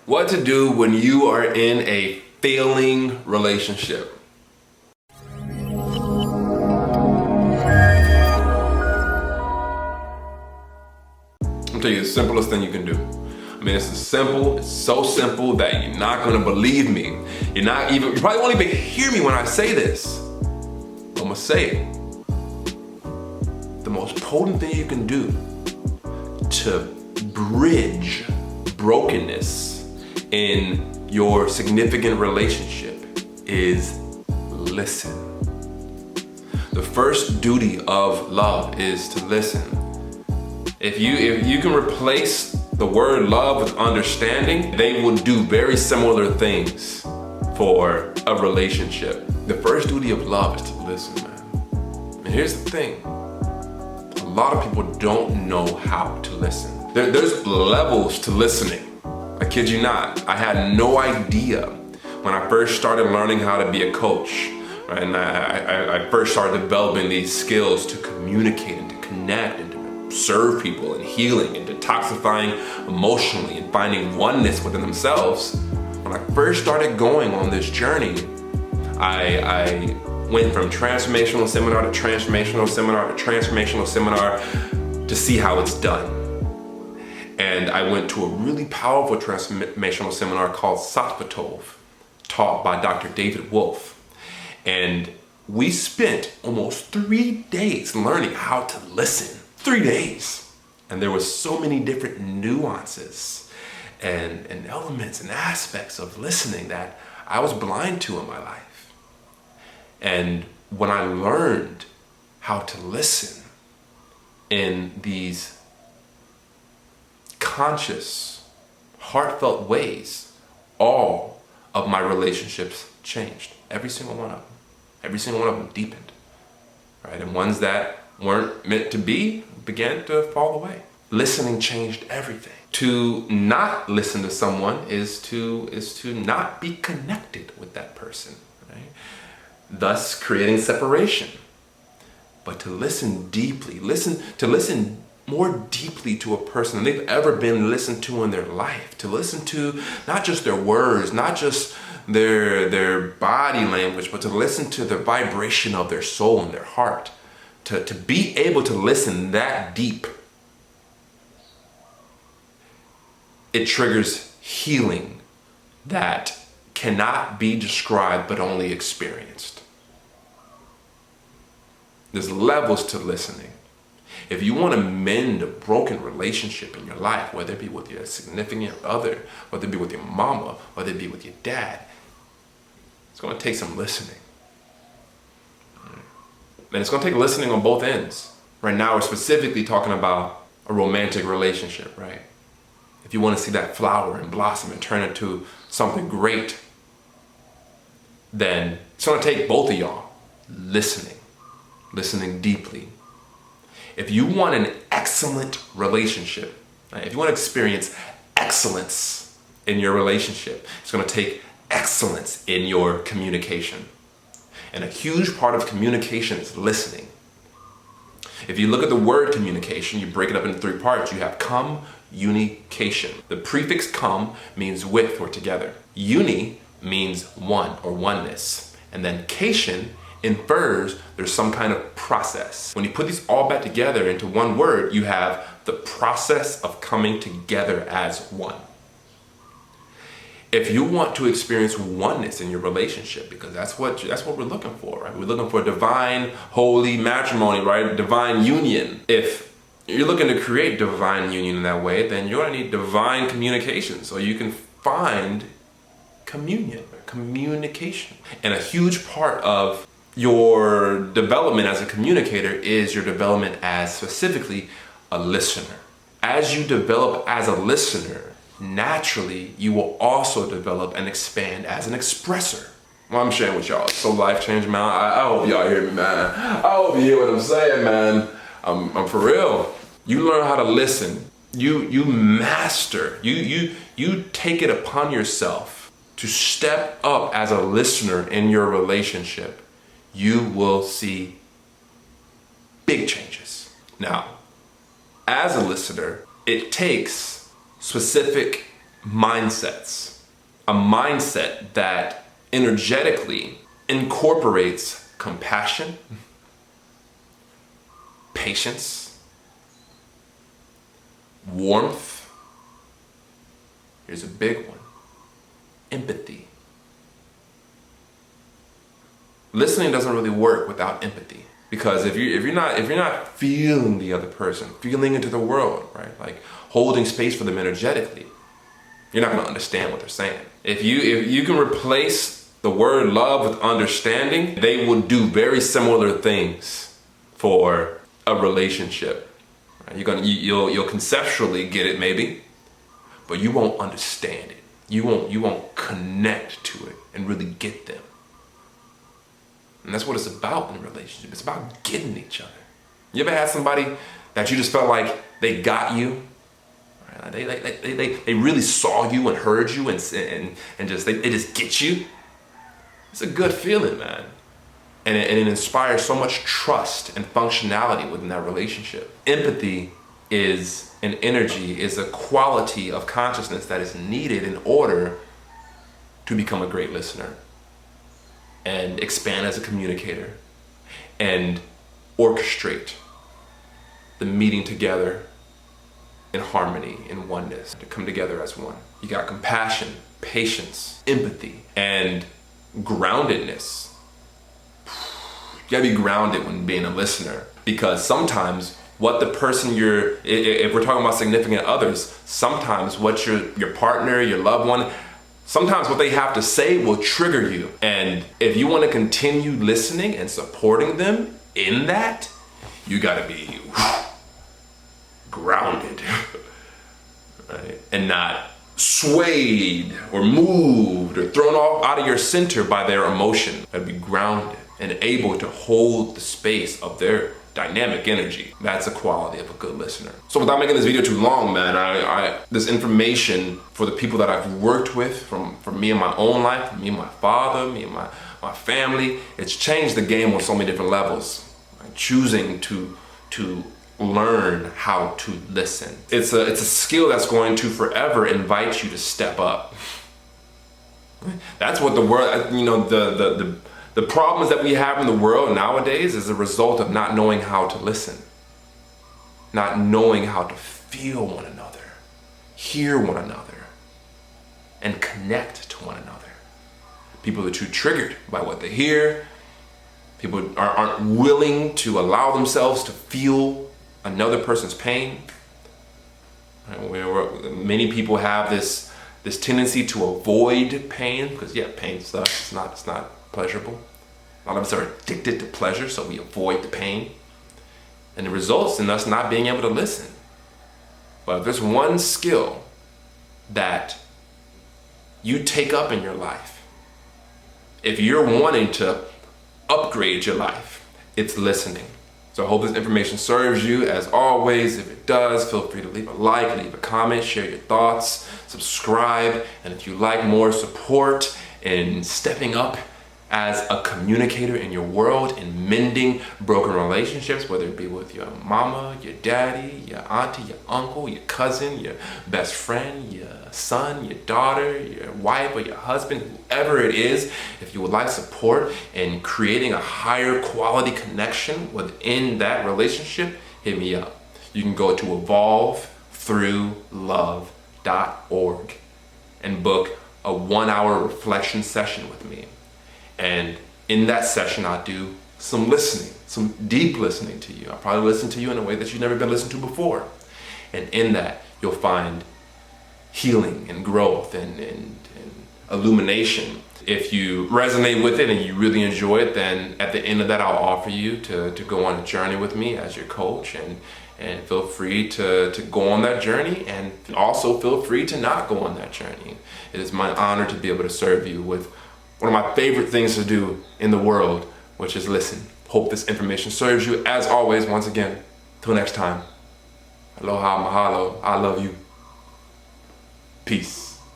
What to do when you are in a failing relationship. I'll tell you the simplest thing you can do. I mean, it's simple, it's so simple that you're not gonna believe me. You probably won't even hear me when I say this. I'm gonna say it. The most potent thing you can do to bridge brokenness in your significant relationship is listen. The first duty of love is to listen. If you can replace the word love with understanding, they will do very similar things for a relationship. The first duty of love is to listen, man. And here's the thing. A lot of people don't know how to listen. There's levels to listening. I kid you not. I had no idea when I first started learning how to be a coach, right? And I first started developing these skills to communicate and to connect and to serve people and healing and detoxifying emotionally and finding oneness within themselves. When I first started going on this journey, I went from transformational seminar to transformational seminar to transformational seminar to see how it's done. And I went to a really powerful transformational seminar called Sattva Tov, taught by Dr. David Wolfe. And we spent almost 3 days learning how to listen. 3 days. And there were so many different nuances and elements and aspects of listening that I was blind to in my life. And when I learned how to listen in these conscious, heartfelt ways, all of my relationships changed. Every single one of them. Every single one of them deepened. Right? And ones that weren't meant to be began to fall away. Listening changed everything. To not listen to someone is to not be connected with that person, right? Thus creating separation. But to listen deeply, to listen more deeply to a person than they've ever been listened to in their life, to listen to not just their words, not just their body language, but to listen to the vibration of their soul and their heart. To be able to listen that deep, it triggers healing that cannot be described but only experienced. There's levels to listening. If you want to mend a broken relationship in your life, whether it be with your significant other, whether it be with your mama, whether it be with your dad, it's going to take some listening. And it's going to take listening on both ends. Right now, we're specifically talking about a romantic relationship, right? If you want to see that flower and blossom and turn into something great, then it's going to take both of y'all listening deeply. If you want an excellent relationship, right? If you want to experience excellence in your relationship, it's going to take excellence in your communication. And a huge part of communication is listening. If you look at the word communication, you break it up into 3 parts. You have communication. The prefix com means with or together. Uni means one or oneness. And then cation infers there's some kind of process. When you put these all back together into one word, you have the process of coming together as one. If you want to experience oneness in your relationship, because that's what we're looking for, right? We're looking for divine, holy matrimony, right? Divine union. If you're looking to create divine union in that way, then you're gonna need divine communication so you can find communication. And a huge part of your development as a communicator is your development as specifically a listener. As you develop as a listener, naturally, you will also develop and expand as an expressor. Well, I'm sharing with y'all. It's so life-changing, man. I hope y'all hear me, man. I hope you hear what I'm saying, man. I'm for real. You learn how to listen. You master. You take it upon yourself to step up as a listener in your relationship. You will see big changes. Now, as a listener, it takes specific mindsets. A mindset that energetically incorporates compassion, patience, warmth. Here's a big one: empathy. Listening doesn't really work without empathy, because if you're not feeling the other person, feeling into the world, right? Like holding space for them energetically, you're not going to understand what they're saying. If you can replace the word love with understanding, they will do very similar things for a relationship. Right? You'll conceptually get it maybe, but you won't understand it. You won't connect to it and really get them. And that's what it's about in a relationship. It's about getting each other. You ever had somebody that you just felt like they got you? Right? They really saw you and heard you and just they just get you. It's a good feeling, man. And it inspires so much trust and functionality within that relationship. Empathy is an energy, is a quality of consciousness that is needed in order to become a great listener and expand as a communicator and orchestrate the meeting together in harmony, in oneness, to come together as one. You got compassion, patience, empathy, and groundedness. You gotta be grounded when being a listener, because sometimes what the person if we're talking about significant others, sometimes what your partner, your loved one, sometimes what they have to say will trigger you. And if you want to continue listening and supporting them in that, you gotta be grounded, right? And not swayed or moved or thrown off out of your center by their emotion. Gotta be grounded and able to hold the space of their dynamic energy. That's a quality of a good listener. So without making this video too long, man, this information for the people that I've worked with, from me in my own life, me and my father, me and my family, it's changed the game on so many different levels. Right? Choosing to learn how to listen. It's a skill that's going to forever invite you to step up. That's what the world, the problems that we have in the world nowadays is a result of not knowing how to listen, not knowing how to feel one another, hear one another, and connect to one another. People are too triggered by what they hear. People aren't willing to allow themselves to feel another person's pain. Many people have this tendency to avoid pain, because pain sucks. It's not pleasurable. A lot of us are addicted to pleasure, so we avoid the pain. And it results in us not being able to listen. But if there's one skill that you take up in your life, if you're wanting to upgrade your life, it's listening. So I hope this information serves you. As always, if it does, feel free to leave a like, leave a comment, share your thoughts, subscribe, and if you like more support in stepping up as a communicator in your world and mending broken relationships, whether it be with your mama, your daddy, your auntie, your uncle, your cousin, your best friend, your son, your daughter, your wife, or your husband, whoever it is, if you would like support in creating a higher quality connection within that relationship, hit me up. You can go to evolvethroughlove.org and book a 1-hour reflection session with me. And in that session, I'll do some listening, some deep listening to you. I'll probably listen to you in a way that you've never been listened to before. And in that, you'll find healing and growth and illumination. If you resonate with it and you really enjoy it, then at the end of that, I'll offer you to go on a journey with me as your coach, and feel free to go on that journey, and also feel free to not go on that journey. It is my honor to be able to serve you with one of my favorite things to do in the world, which is listen. Hope this information serves you. As always, once again, till next time, aloha, mahalo, I love you. Peace.